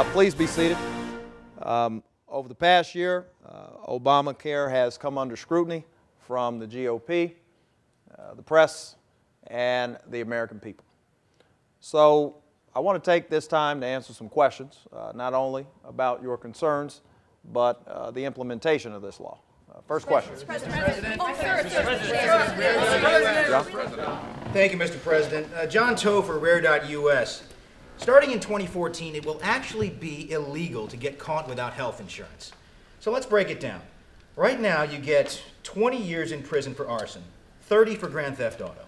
Please be seated. Over the past year, Obamacare has come under scrutiny from the GOP, the press, and the American people. So I want to take this time to answer some questions, not only about your concerns, but the implementation of this law. First question. Thank you, Mr. President. John Topher, Rare.us. Starting in 2014, it will actually be illegal to get caught without health insurance. So let's break it down. Right now, you get 20 years in prison for arson, 30 for grand theft auto.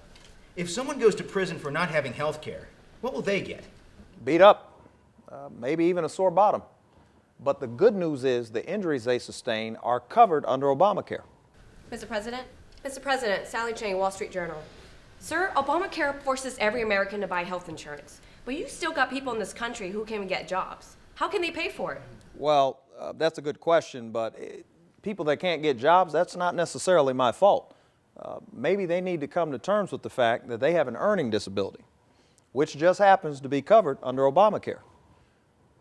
If someone goes to prison for not having health care, what will they get? Beat up, maybe even a sore bottom. But the good news is the injuries they sustain are covered under Obamacare. Mr. President, Sally Chang, Wall Street Journal. Sir, Obamacare forces every American to buy health insurance, but you still got people in this country who can't even get jobs. How can they pay for it? Well, that's a good question, but people that can't get jobs, that's not necessarily my fault. Maybe they need to come to terms with the fact that they have an earning disability, which just happens to be covered under Obamacare.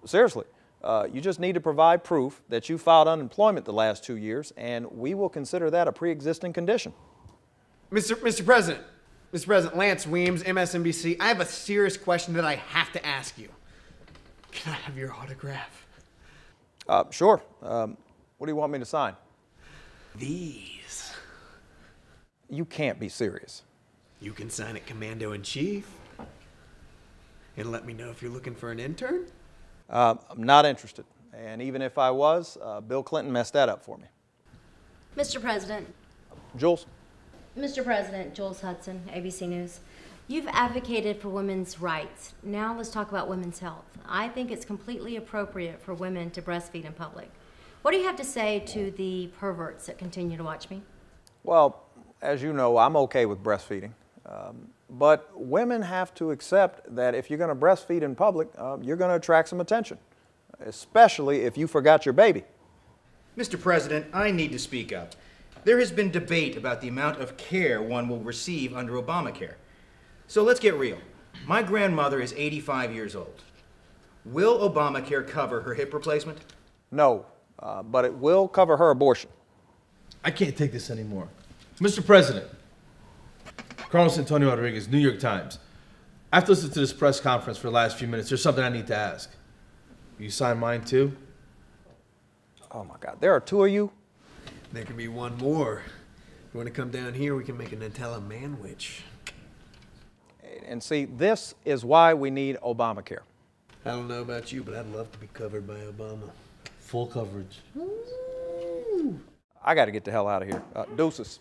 Seriously, you just need to provide proof that you filed unemployment the last 2 years, and we will consider that a pre-existing condition. Mr. President, Lance Weems, MSNBC, I have a serious question that I have to ask you. Can I have your autograph? Sure. What do you want me to sign? These. You can't be serious. You can sign it Commando-in-Chief. And let me know if you're looking for an intern? I'm not interested. And even if I was, Bill Clinton messed that up for me. Mr. President. Jules? Mr. President, Jules Hudson, ABC News. You've advocated for women's rights. Now let's talk about women's health. I think it's completely appropriate for women to breastfeed in public. What do you have to say to the perverts that continue to watch me? Well, as you know, I'm okay with breastfeeding. But women have to accept that if you're going to breastfeed in public, you're going to attract some attention, especially if you forgot your baby. Mr. President, I need to speak up. There has been debate about the amount of care one will receive under Obamacare. So let's get real. My grandmother is 85 years old. Will Obamacare cover her hip replacement? No, but it will cover her abortion. I can't take this anymore. Mr. President, Carlos Antonio Rodriguez, New York Times. After listening to this press conference for the last few minutes, there's something I need to ask. You sign mine too? Oh my God, there are two of you? There can be one more. If you want to come down here, we can make a Nutella manwich. And see, this is why we need Obamacare. I don't know about you, but I'd love to be covered by Obama. Full coverage. I got to get the hell out of here. Deuces.